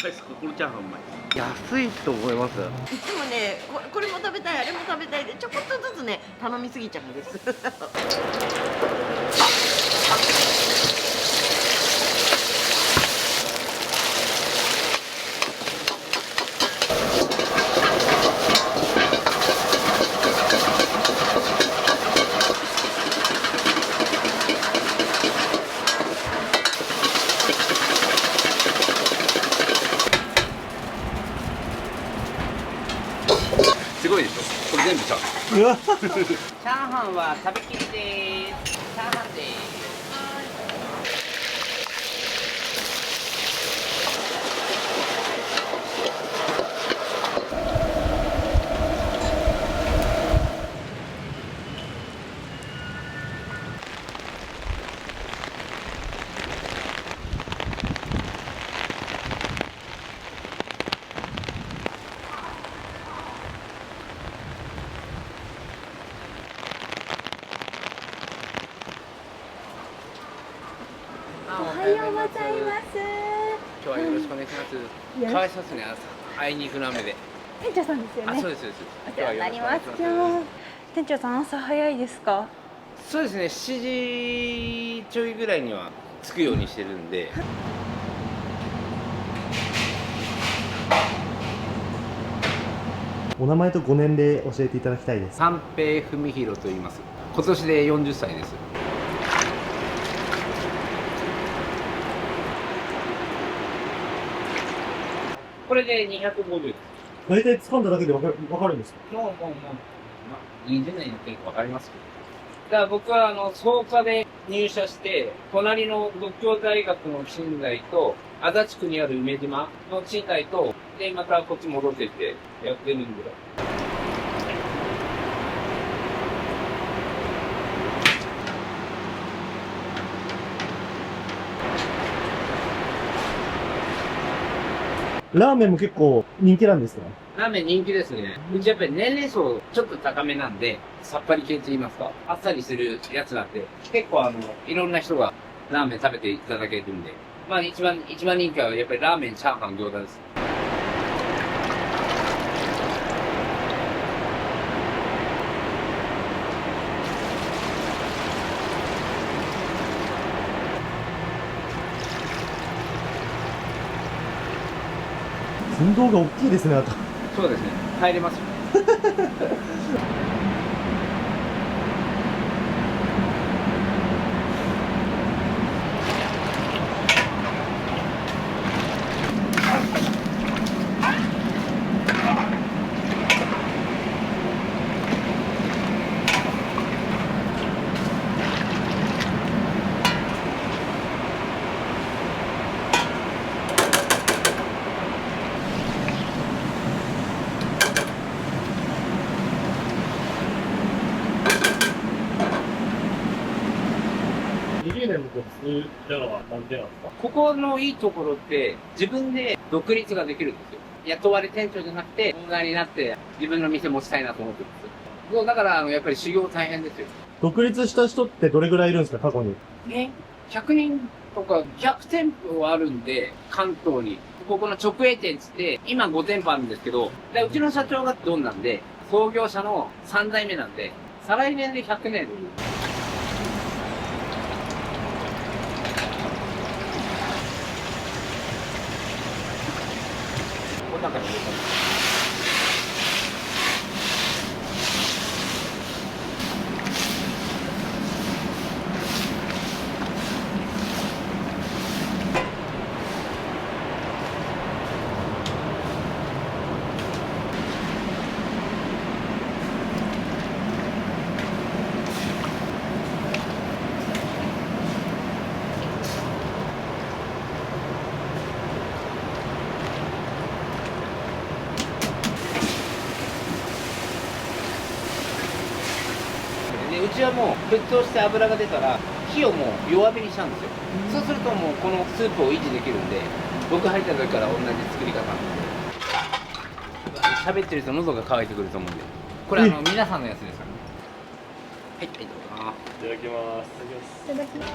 いですか？このチャーハンうまい。安いと思います。いつもね、これも食べたい、あれも食べたいで、ちょこっとずつね、頼みすぎちゃうんです。すごいでしょ。これ全部チャーハン。うわチャーハンは食べきりです。チャーハンです。おはようございます。今日はよろしくお願いします。かわいそうですね。朝あいにくの雨で。店長さんですよね。あ、そうですそうです。お世話になります。今日はよろしくお願いします。店長さん朝早いですか？そうですね。7時ちょいぐらいには着くようにしてるんで。お名前とご年齢教えていただきたいです。三平文弘と言います。今年で40歳です。これで250です。大体掴んだだけでわかるんですか？まあ、20年やってるか分かりますけど。だから僕は創価で入社して、隣の獨協大学の賃貸と、足立区にある梅島の賃貸と、で、またこっち戻ってってやってるんで。ラーメンも結構人気なんですか？ラーメン人気ですね。うちやっぱり年齢層ちょっと高めなんで、さっぱり系と言いますか、あっさりするやつなんで、結構いろんな人がラーメン食べていただけるんで、まあ一番人気はやっぱりラーメン、チャーハン、餃子です。寸胴が大きいですね、あと。そうですね。入れますよ。20年も続いたのはなんでなんですか？ここのいいところって、自分で独立ができるんですよ。雇われ店長じゃなくて、オーナーになって自分の店持ちたいなと思ってるんですよ。そうだからやっぱり修行大変ですよ。独立した人ってどれぐらいいるんですか、過去に。100人とか100店舗あるんで、関東に。ここの直営店つって、今5店舗あるんですけど、でうちの社長がドンなんで、創業者の3代目なんで、再来年で100年。こんな感じです。でうちはもう沸騰して油が出たら火をもう弱火にしたんですよ。そうするともうこのスープを維持できるんで、僕入った時から同じ作り方なんで。喋ってると喉が渇いてくると思うんで。これ皆さんのやつですからね。はい、どうぞ。いただきます。いただきま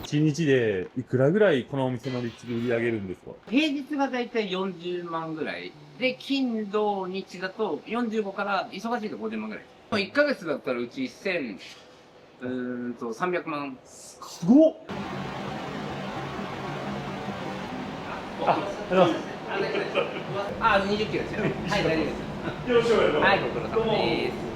す。1日でいくらぐらいこのお店の立地で売り上げるんですか？平日がだいたい40万ぐらい。で、金土日だと45から忙しいと50万ぐらい。1ヶ月だったらうち300万。すごっ。20キロですよね。はい、大丈夫です。よろしくお願いします。はい、ご苦労様です。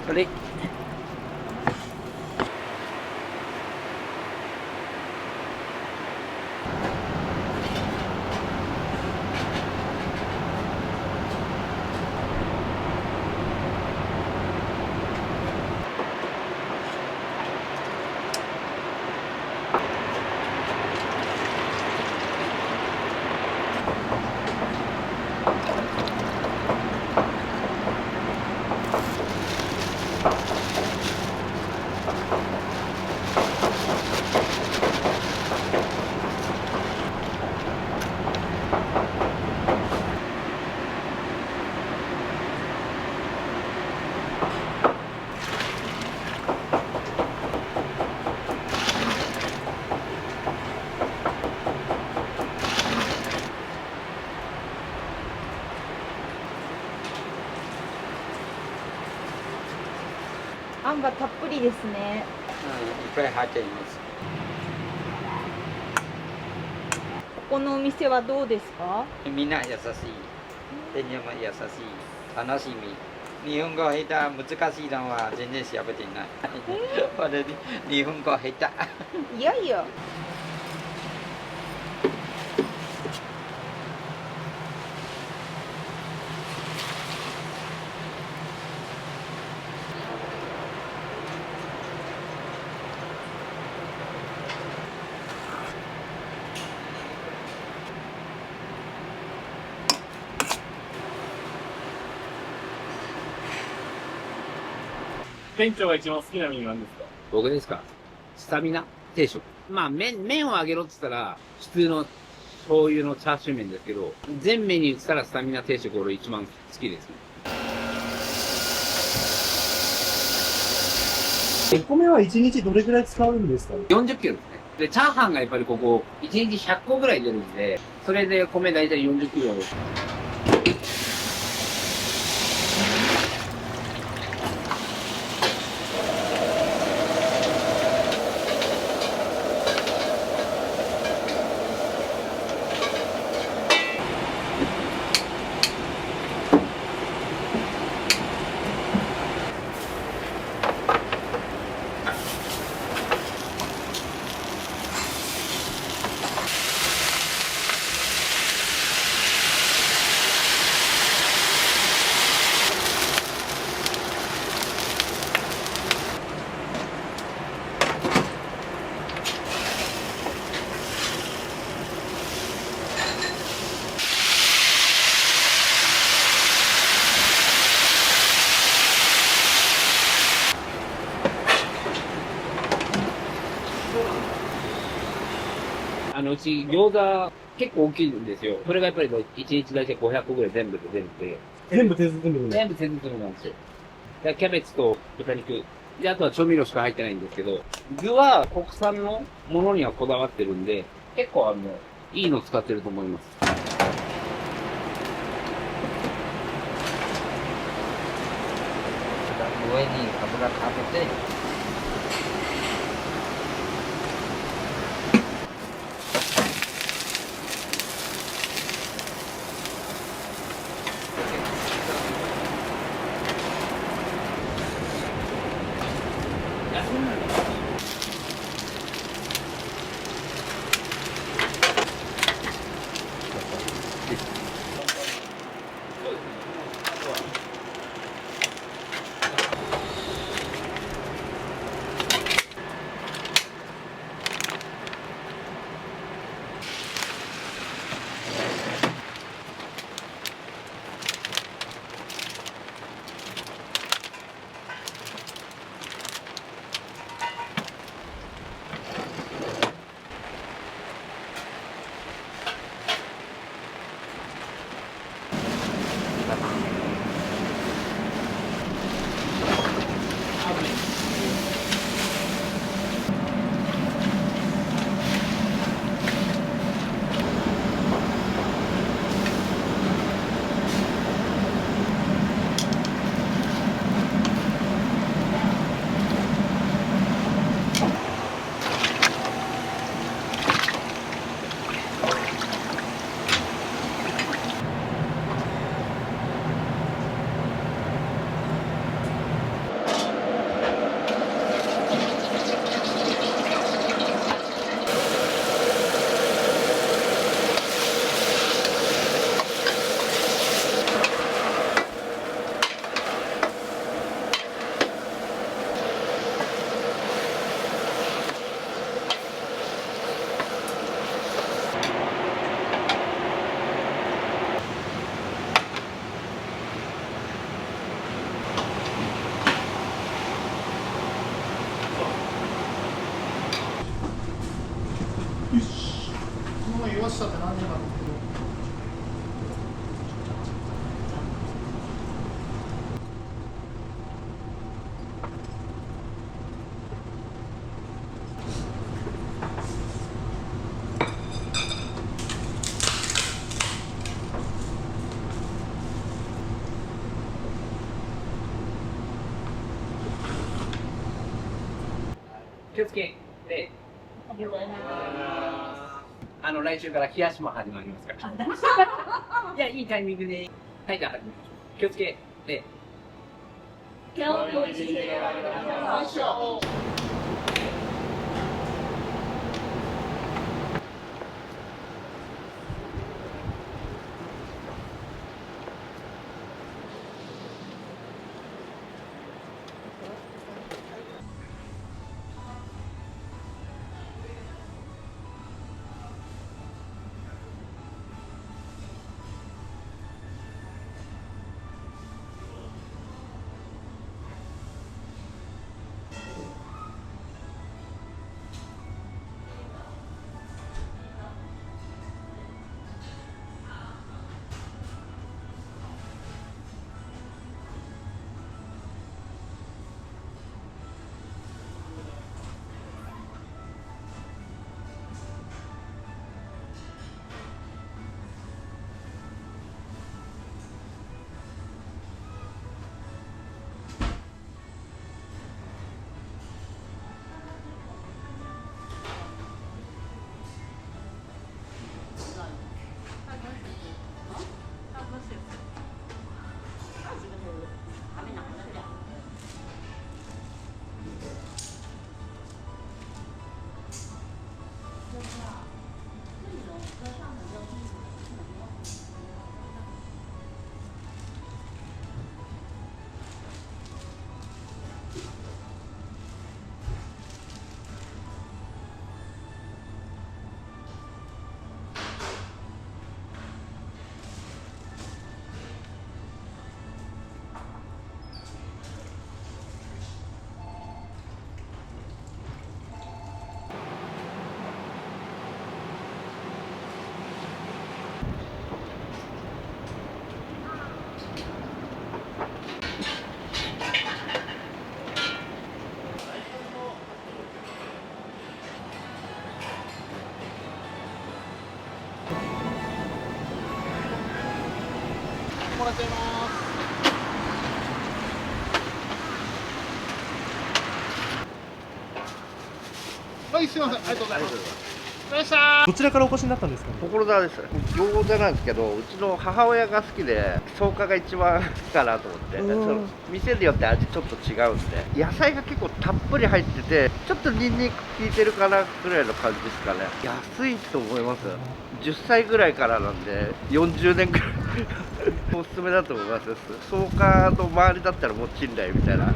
これ。あんがたっぷりですね。いっぱい入っています。ここのお店はどうですか？みんな優しい。店員も優しい。楽しみ。日本語下手、難しいのは全然喋っていない。俺、日本語下手。いやいや。店長が一番好きなメニューなんですか？僕ですか？スタミナ定食。まあ、麺を揚げろって言ったら、普通の醤油のチャーシュー麺ですけど、全メニュー言ったらスタミナ定食俺一番好きですね。お米は1日どれぐらい使うんですか？ 40キロですね。で、チャーハンがやっぱりここ、1日100個ぐらい出るんで、それで米大体40キロ。うち餃子結構大きいんですよ。それがやっぱり1日大体500個ぐらい全部で出るんで。全部手包みで。全部手包みなんですよ。でキャベツと豚肉。で、あとは調味料しか入ってないんですけど、具は国産のものにはこだわってるんで、結構いいの使ってると思います。上に油かけて、この弱さって何でなの？気をつけて。来週から冷やしも始まりますから。いや、いいタイミングで。はい、じゃあ始めましょう。気をつけて。今日も一日でましょう。もらっちゃいます。はい、すいません、ありがとうございます。どちらからお越しになったんですかね。所沢です。餃子なんですけど、うちの母親が好きで、草加が一番好きかなと思って、その店によって味ちょっと違うんで、野菜が結構たっぷり入ってて、ちょっとニンニク効いてるかなぐらいの感じですかね。安いと思います。10歳ぐらいからなんで、40年ぐらいおすすめだと思います。草加の周りだったらもう賃貸みたいな。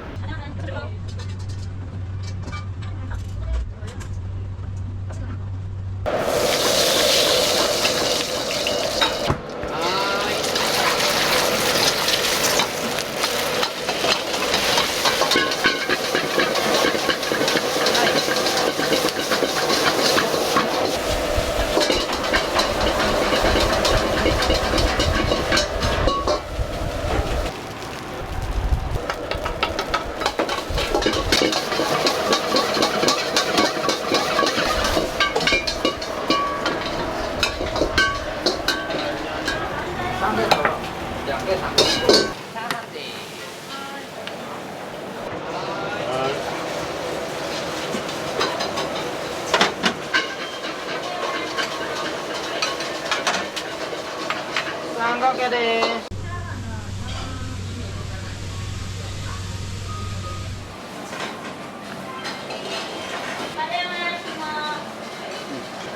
三掛けです。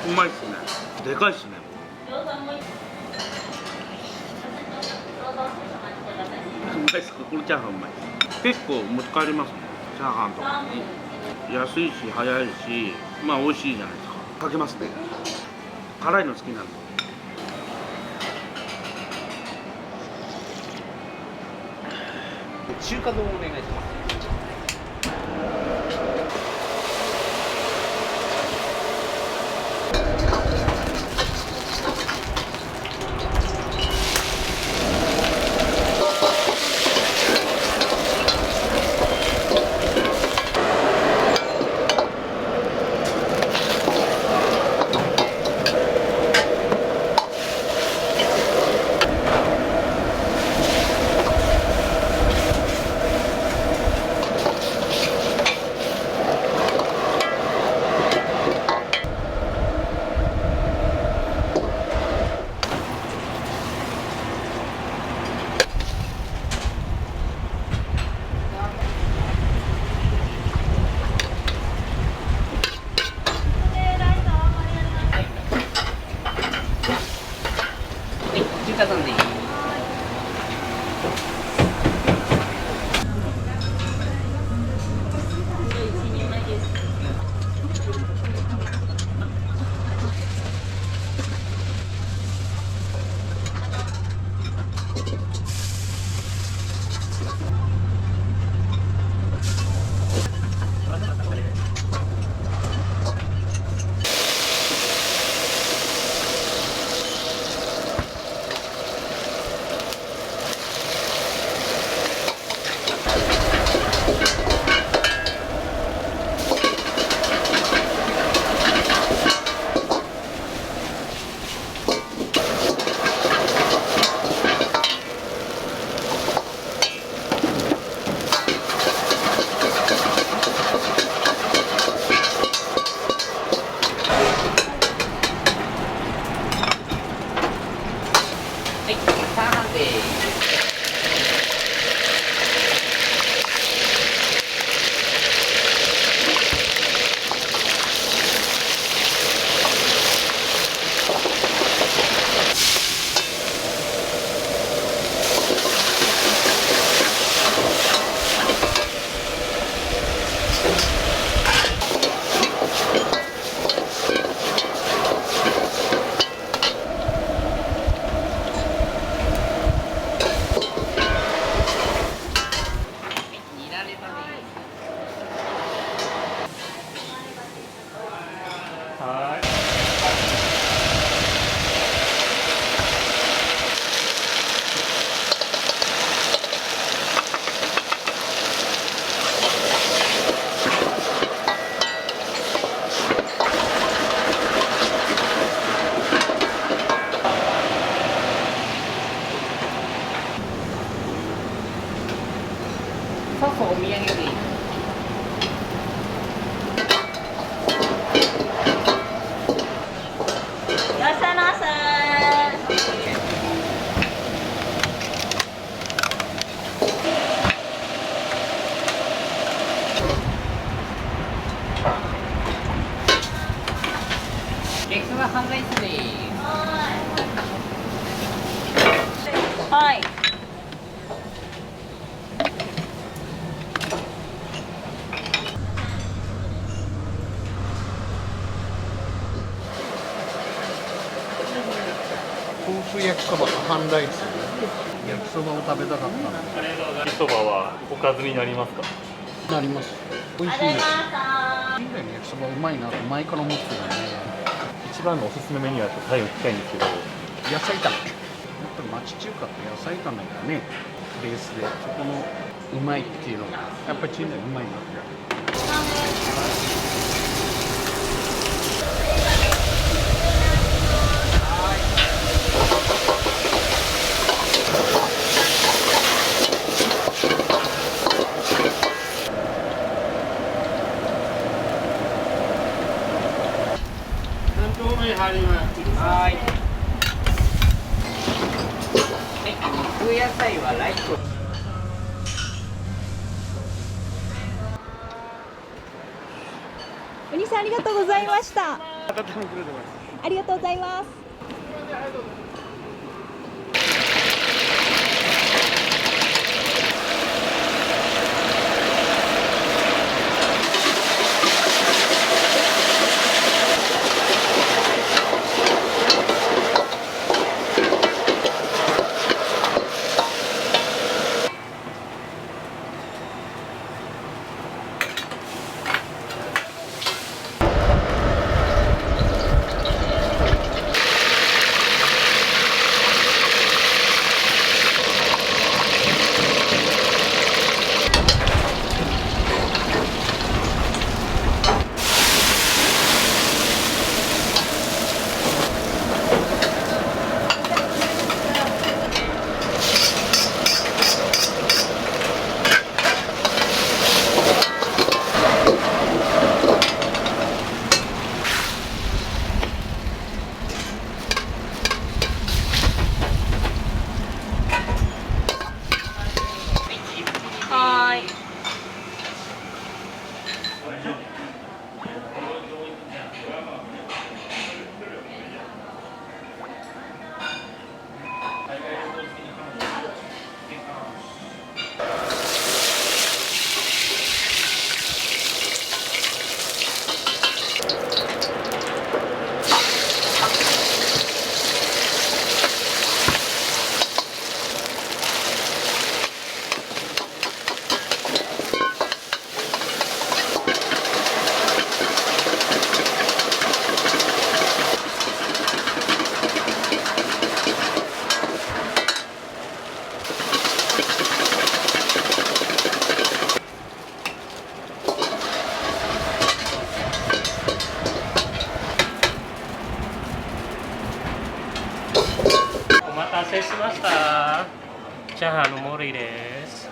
うまいっすね。でかいっすね。うまいっす。これチャーハンうまいっす。結構持ち帰りますね。チャーハンとか。安いし早いし、まあ美味しいじゃないですか。かけますね。辛いの好きなんで。中華丼お願いします。中華丼でいい。お土産でいい。いらっしゃいませ。焼きそば半ライスです。はい。豆腐焼きそばと半ライス。焼きそばを食べたかった焼きそばはおかずになりますか？なります。美味しいです。近代の焼きそばうまいなと前から思ってたね。一番のおすすめメニューだと最後聞きたいんですけど、野菜炒め。やっぱり町中華って野菜炒めがね、ベースで、そこのうまいっていうのが、やっぱり近代うまいなって。はい。肉野菜はライト。ウニさんありがとうございました。ありがとうございます。はい。お待たせしました。チャーハンのモーリーです。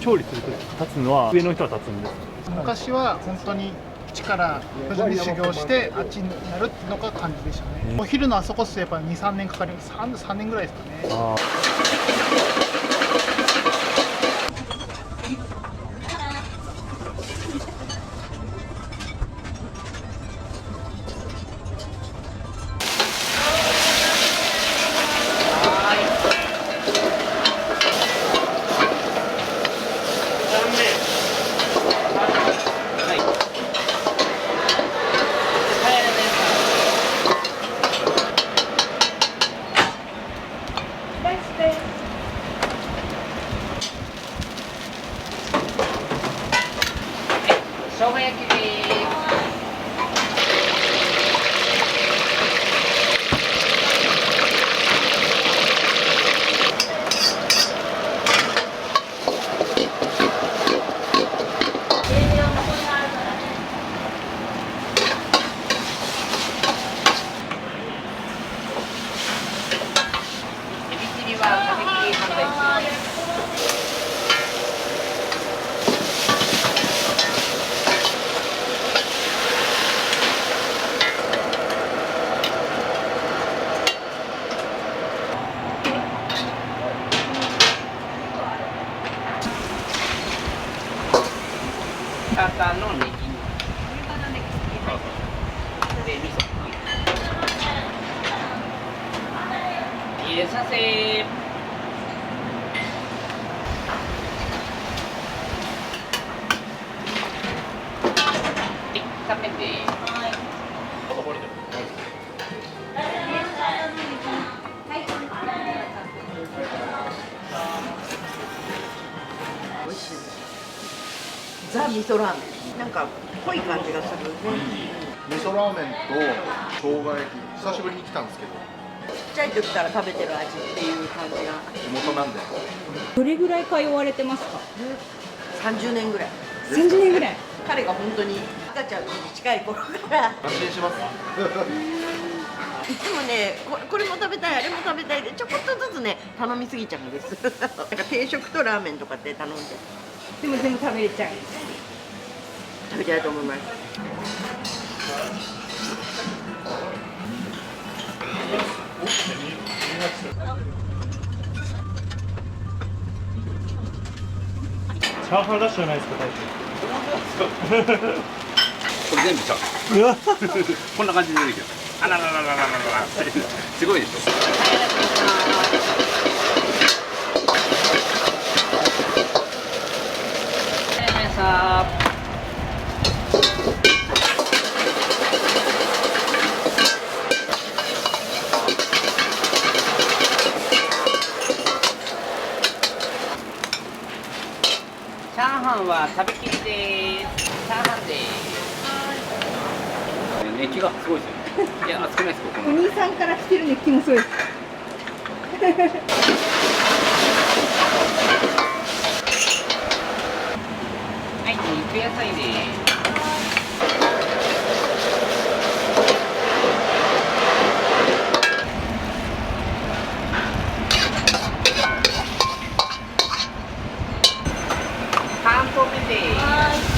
調理すると立つのは上の人は立つんです。昔は本当に一から徐々に修行してあっちになるっていうのが感じでしたね。お昼のあそこっすやっぱ2、3年かかります。3年ぐらいですかね。あ豚のネギで味噌入れさせ食べて美味しい。ザ味噌ラーメン。なんか濃い感じがするね。味噌ラーメンと生姜焼き久しぶりに来たんですけど、ちっちゃい時から食べてる味っていう感じが。地元なんでどれぐらい通われてますか30年ぐらい。 30年ぐらい。彼が本当に赤ちゃんに近い頃から安心しますいつもねこれも食べたいあれも食べたいでちょこっとずつね頼みすぎちゃうんですなんか定食とラーメンとかって頼んででも全部食べれちゃう。食べたいと思います。チャーハンラッシュじゃないですか、大将。これ全部ちゃうこんな感じで出てきるあらららららららすごいでしょさあチャーハンは食べきりです。チャーハンです。熱気がすごいですよね。いや、熱くないですか、こお兄さんから来てる熱気もそうです。はい、肉野菜です。半透明です。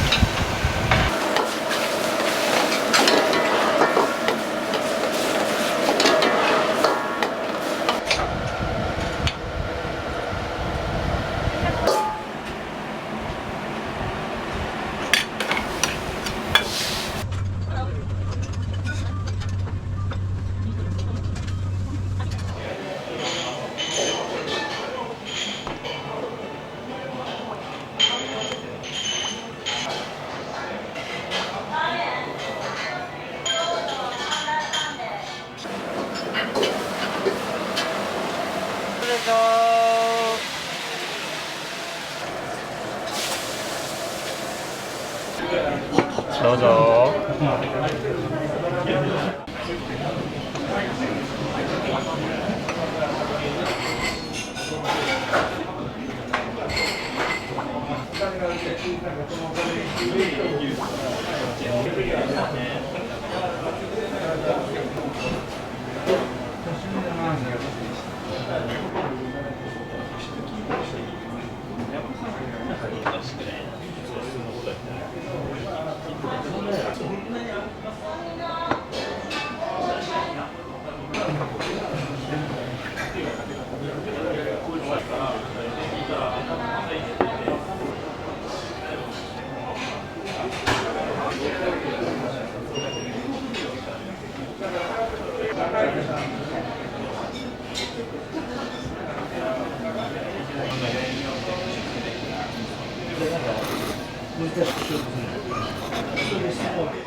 どうぞ。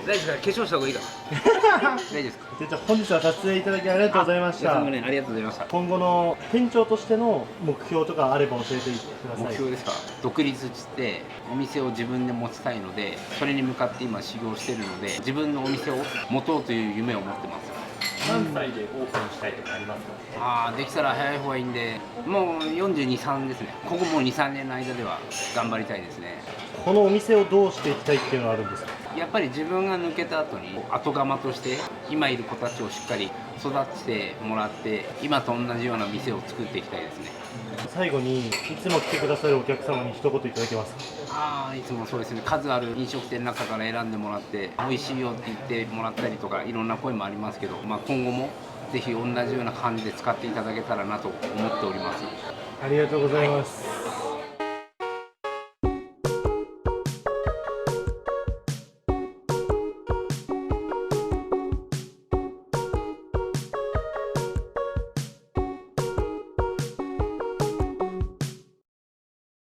大丈夫ですか、化粧した方がいいかな。大丈夫ですか。じゃあ本日は撮影いただきありがとうございました。ありがとうございました。今後の店長としての目標とかあれば教えてください。目標ですか。独立してお店を自分で持ちたいので、それに向かって今修行しているので、自分のお店を持とうという夢を持ってます。何歳でオープンしたいとかありますか？できたら早い方がいいんで、もう42、3ですね。ここもう2、3年の間では頑張りたいですね。このお店をどうしていきたいっていうのはあるんですか？やっぱり自分が抜けた後に後釜として今いる子たちをしっかり育ててもらって、今と同じような店を作っていきたいですね。最後にいつも来てくださるお客様に一言いただけますか？いつもそうですね。数ある飲食店の中から選んでもらって美味しいよって言ってもらったりとか、いろんな声もありますけど、今後もぜひ同じような感じで使っていただけたらなと思っております。ありがとうございます。